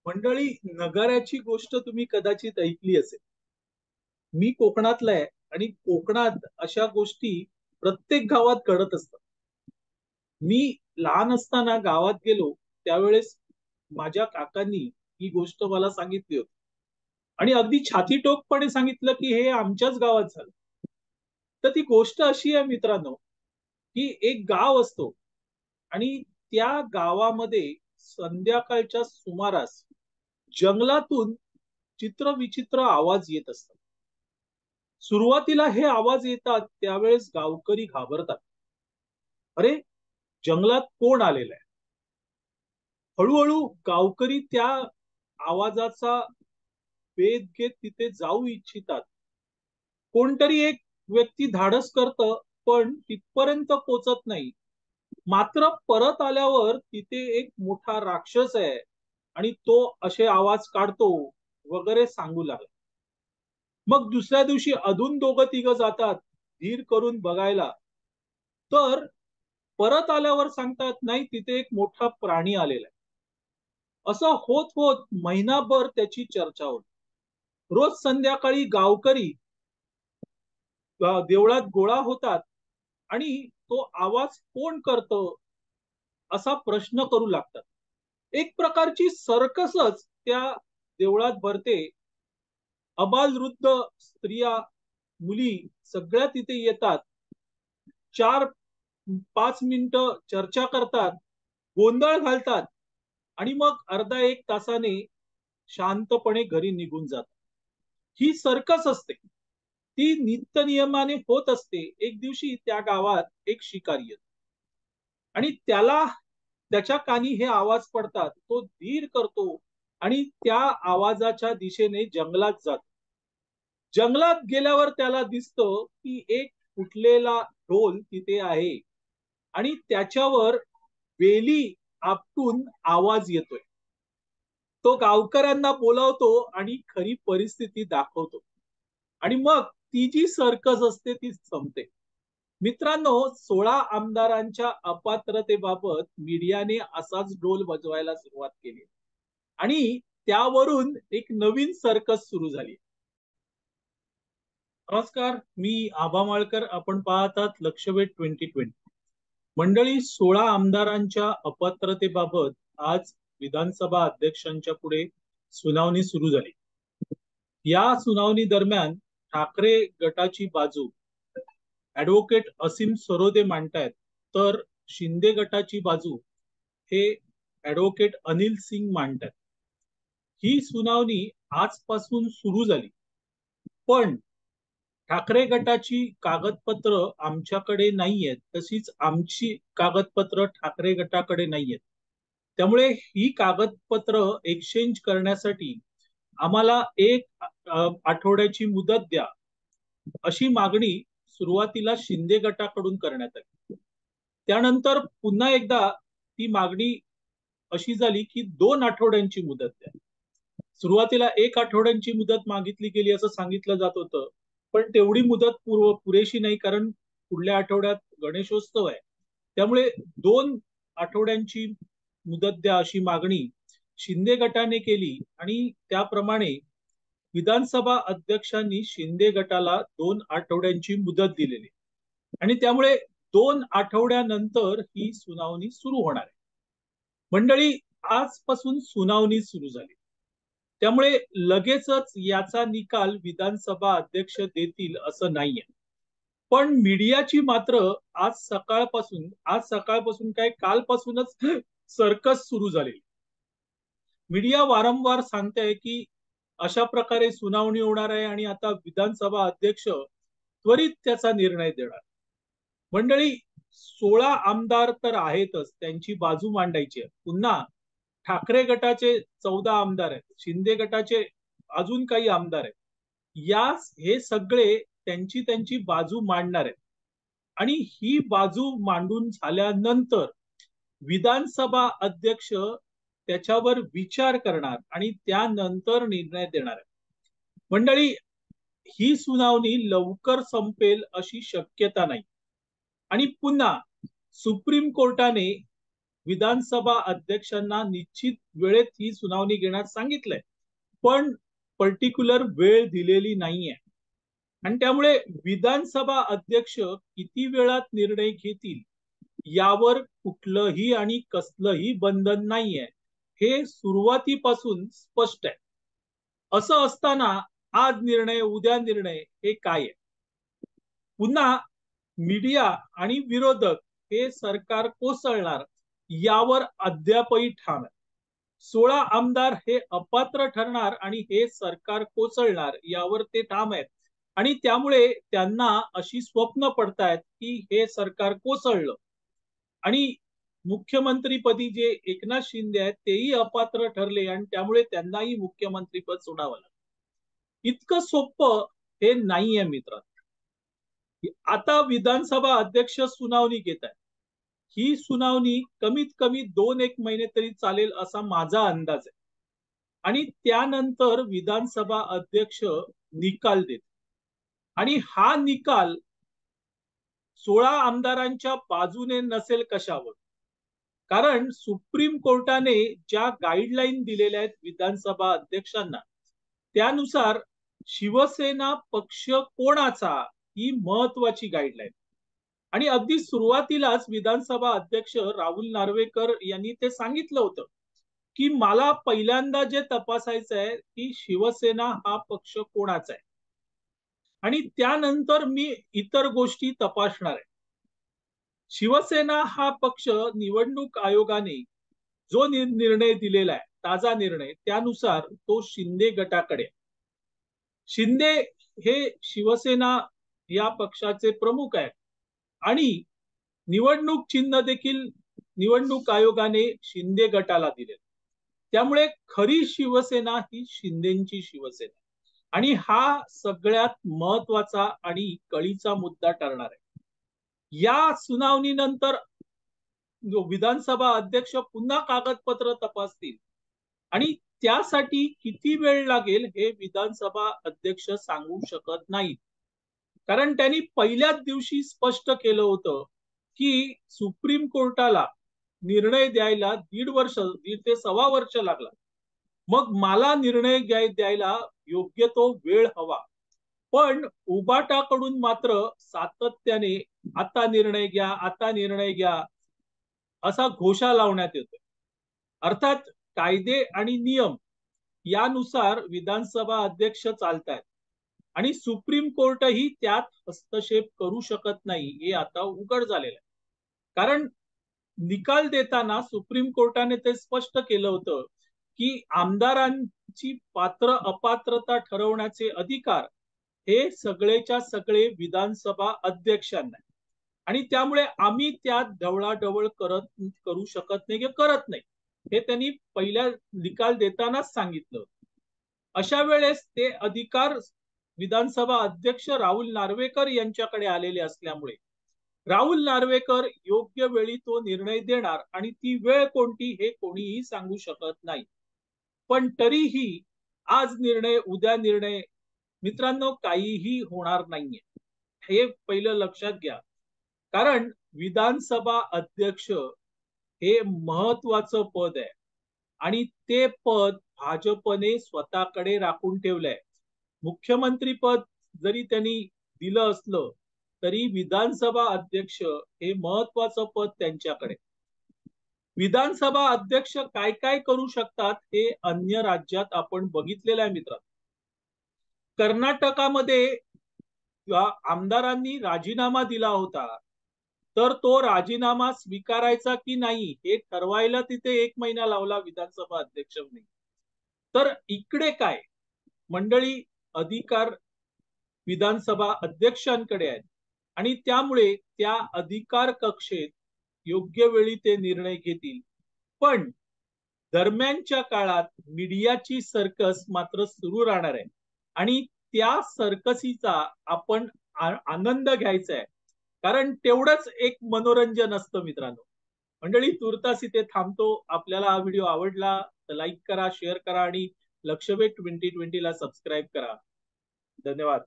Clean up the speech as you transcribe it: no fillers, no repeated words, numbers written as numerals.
मंडळी, नगाऱ्याची गोष्ट तुम्ही कदाचित ऐकली असेल. मी कोकणातला आहे आणि कोकणात अशा गोष्टी प्रत्येक गावात घडत असतात. मी लहान असताना गावात गेलो त्यावेळेस माझ्या काकांनी ही गोष्ट मला सांगितली होती आणि अगदी छातीटोकपणे सांगितलं की हे आमच्याच गावात झालं. तर ती गोष्ट अशी आहे मित्रांनो, की एक गाव असतो आणि त्या गावामध्ये संध्याकाळच्या सुमारास जंगलातून चित्रविचित्र आवाज येत असतात. सुरुवातीला हे आवाज येतात त्यावेळेस गावकरी घाबरतात. अरे, जंगलात कोण आलेलं आहे? हळूहळू गावकरी त्या आवाजाचा वेध घेत तिथे जाऊ इच्छितात. कोणतरी एक व्यक्ती धाडस करतं, पण तिथपर्यंत पोचत नाही. मात्र परत आल्यावर तिथे एक मोठा राक्षस आहे आणि तो असे आवाज काढतो वगैरे सांगू लागला. मग दुसऱ्या दिवशी अजून दोघं तिघं जातात धीर करून बघायला. तर परत आल्यावर सांगतात, नाही, तिथे एक मोठा प्राणी आलेला आहे. असं होत होत महिनाभर त्याची चर्चा होती. रोज संध्याकाळी गावकरी देवळात गोळा होतात आणि तो आवाज कोण करतो असा प्रश्न करू लागतात. एक प्रकारची सर्कसच त्या देवळात भरते. अबालवृद्ध स्त्रिया, मुली सगळ्या तिथे येतात. 4-5 मिनिटं चर्चा करतात, गोंधळ घालतात आणि मग अर्धा एक तासाने शांतपणे घरी निघून जातात. ही सर्कस असते. ती नित्य नियमाने होत असते. एक दिवशी त्या गावात एक शिकारी येतो आणि त्याच्या कानी हे आवाज पडतात. तो धीर करतो आणि त्या आवाजाच्या दिशेने जंगलात जातो. जंगलात गेल्यावर त्याला दिसतं की एक फुटलेला ढोल तिथे आहे आणि त्याच्यावर वेली आपटून आवाज येतोय. तो गावकऱ्यांना बोलावतो आणि खरी परिस्थिती दाखवतो आणि मग ती जी सर्कस असते ती संपते. मित्रांनो, 16 आमदारांच्या अपात्रतेबाबत मीडियाने असाच डोल वाजवायला सुरुवात केली आणि त्यावरून एक नवीन सर्कस सुरू झाली. नमस्कार, मी आबा माळकर. आपण पाहतात लक्षवेध 2020. मंडळी, 16 आमदारांच्या अपात्रतेबाबत आज विधानसभा अध्यक्षांच्या पुढे सुनावणी सुरू झाली. या सुनावणी दरम्यान ठाकरे गटाची बाजू ऍडव्होकेट असीम सरोदे मांडतायत, तर शिंदे गटाची बाजू हे ऍडव्होकेट अनिल सिंग मांडतायत. ही सुनावणी आजपासून सुरू झाली, पण ठाकरे गटाची कागदपत्र आमच्याकडे नाहीयेत, तशीच आमची कागदपत्र ठाकरे गटाकडे नाहीयेत. त्यामुळे ही कागदपत्र एक्सचेंज करण्यासाठी आम्हाला एक आठवड्याची मुदत द्या, अशी मागणी सुरुवातीला शिंदे गटाकडून करण्यात आली. त्यानंतर पुन्हा एकदा ती मागणी अशी झाली की 2 आठवड्यांची मुदत द्या. सुरुवातीला 1 आठवड्यांची मुदत मागितली गेली असं सांगितलं जात होतं, पण तेवढी मुदत पुरेशी नाही, कारण पुढल्या आठवड्यात गणेशोत्सव आहे. त्यामुळे 2 आठवड्यांची मुदत द्या अशी मागणी शिंदे गटाने केली आणि त्याप्रमाणे विधानसभा अध्यक्षांनी शिंदे गटाला 2 आठवड्यांची मुदत दिलेली आणि त्यामुळे 2 आठवड्यानंतर ही सुनावणी सुरू होणार आहे. मंडळी, आजपासून सुनावणी सुरू झाली, त्यामुळे लगेचच याचा निकाल विधानसभा अध्यक्ष देतील असं नाहीये. पण मीडियाची मात्र आज सकाळपासून काय, कालपासूनच सर्कस सुरू झाली. मीडिया वारंवार सांगते की अशा प्रकारे सुनावणी होणार आहे आणि आता विधानसभा अध्यक्ष त्वरित त्याचा निर्णय देणार. मंडळी, 16 आमदार तर आहेतच, त्यांची बाजू मांडायची आहे. पुन्हा ठाकरे गटाचे 14 आमदार आहेत, शिंदे गटाचे अजून काही आमदार आहेत. हे सगळे त्यांची त्यांची बाजू मांडणार आहेत आणि ही बाजू मांडून झाल्यानंतर विधानसभा अध्यक्ष त्याच्यावर विचार करणार आणि त्यानंतर निर्णय देणार आहे. मंडळी, ही सुनावणी लवकर संपेल अशी शक्यता नाही आणि पुन्हा सुप्रीम कोर्टाने विधानसभा अध्यक्षांना निश्चित वेळेत ही सुनावणी घेण्यास सांगितलंय, पण पर्टिक्युलर वेळ दिलेली नाहीये. आणि त्यामुळे विधानसभा अध्यक्ष किती वेळात निर्णय घेतील यावर कुठलंही आणि कसलंही बंधन नाहीये, हे सुरुवातीपासून स्पष्ट आहे. असं असताना आज निर्णय उद्या निर्णय हे काय आहे? पुन्हा मीडिया आणि विरोधक हे सरकार कोसळणार यावर अद्यापही ठाम आहे. 16 आमदार हे अपात्र ठरणार आणि हे सरकार कोसळणार यावर ते ठाम आहेत. आणि त्यामुळे त्यांना अशी स्वप्न पडतायत की हे सरकार कोसळलं आणि मुख्यमंत्रीपदी जे एकनाथ शिंदे आहेत तेही अपात्र ठरले आणि त्यामुळे त्यांनाही मुख्यमंत्रीपद सोडावं लागलं. इतकं सोपं हे नाहीये मित्रांनो. आता विधानसभा अध्यक्ष सुनावणी घेत आहे. ही सुनावणी कमीत कमी 2-1 महिने तरी चालेल असा माझा अंदाज आहे. आणि त्यानंतर विधानसभा अध्यक्ष निकाल देत आणि हा निकाल 16 आमदारांच्या बाजूने नसेल कशावर? कारण सुप्रीम कोर्टाने ज्या गाईडलाईन दिलेल्या आहेत विधानसभा अध्यक्षांना, त्यानुसार शिवसेना पक्ष कोणाचा ही महत्वाची गाईडलाईन. आणि अगदी सुरुवातीलाच विधानसभा अध्यक्ष राहुल नार्वेकर यांनी ते सांगितलं होतं की मला पहिल्यांदा जे तपासायचं आहे की शिवसेना हा पक्ष कोणाचा आहे आणि त्यानंतर मी इतर गोष्टी तपासणार आहे. शिवसेना हा पक्ष निवडणूक आयोगाने जो निर्णय दिलेला आहे, ताजा निर्णय, त्यानुसार तो शिंदे गटाकडे. शिंदे हे शिवसेना या पक्षाचे प्रमुख आहेत आणि निवडणूक चिन्ह देखील निवडणूक आयोगाने शिंदे गटाला दिले. त्यामुळे खरी शिवसेना ही शिंदेची शिवसेना आणि हा सगळ्यात महत्वाचा आणि कळीचा मुद्दा ठरणार आहे. या सुनावणीनंतर विधानसभा अध्यक्ष पुन्हा कागदपत्र तपासतील आणि त्यासाठी किती वेळ लागेल हे विधानसभा अध्यक्ष सांगू शकत नाहीत. कारण त्यांनी पहिल्याच दिवशी स्पष्ट केलं होतं की सुप्रीम कोर्टाला निर्णय द्यायला 1.5 ते 1.25 वर्ष लागला. मग मला निर्णय द्यायला योग्य तो वेळ हवा. पण उबाटाकडून मात्र सातत्याने आता निर्णय घ्या, आता निर्णय घ्या असा घोषा लावण्यात येतो. अर्थात कायदे आणि नियम यानुसार विधानसभा अध्यक्ष चालतात आणि सुप्रीम कोर्टही त्यात हस्तक्षेप करू शकत नाही हे आता उघड झालेलं आहे. कारण निकाल देताना सुप्रीम कोर्टाने ते स्पष्ट केलं होतं की आमदारांची पात्र अपात्रता ठरवण्याचे अधिकार हे सगळेच्या सगळे विधानसभा अध्यक्षांना आणि त्यामुळे आम्ही त्यात ढवळाढवळ करू शकत नाही, करत नाही हे त्यांनी पहिल्या निकाल देतानाच सांगितलं. अशा वेळेस ते अधिकार विधानसभा अध्यक्ष राहुल नार्वेकर यांच्याकडे आलेले असल्यामुळे राहुल नार्वेकर योग्य वेळी तो निर्णय देणार आणि ती वेळ कोणती हे कोणीही सांगू शकत नाही. पण तरीही आज निर्णय उद्या निर्णय मित्रांनो काहीही होणार नाहीये हे पहिलं लक्षात घ्या. कारण विधानसभा अध्यक्ष हे महत्वाचं पद आहे आणि ते पद भाजपने स्वतःकडे राखून ठेवलंय. मुख्यमंत्री पद जरी त्यांनी दिलं असलं तरी विधानसभा अध्यक्ष हे महत्वाचं पद त्यांच्याकडे. विधानसभा अध्यक्ष काय काय करू शकतात हे अन्य राज्यात आपण बघितलेलं आहे मित्रांनो. कर्नाटकामध्ये आमदारांनी राजीनामा दिला होता तर तो राजीनामा स्वीकारायचा की नाही हे ठरवायला तिथे 1 महिना लावला विधानसभा अध्यक्षांनी. तर इकडे काय मंडळी, अधिकार विधानसभा अध्यक्षांकडे आहेत आणि त्यामुळे त्या अधिकार कक्षेत योग्य वेळी ते निर्णय घेतील. पण दरम्यानच्या काळात मीडियाची सर्कस मात्र सुरू राहणार आहे आणि त्या सर्कसीचा आपण आनंद घ्यायचा आहे. कारण तेवढंच एक मनोरंजन असतं मित्रांनो. मंडळी, तुर्तास इथे थांबतो. आपल्याला हा व्हिडिओ आवडला तर लाईक करा, शेअर करा आणि लक्षवेध 2020 ला सबस्क्राईब करा. धन्यवाद.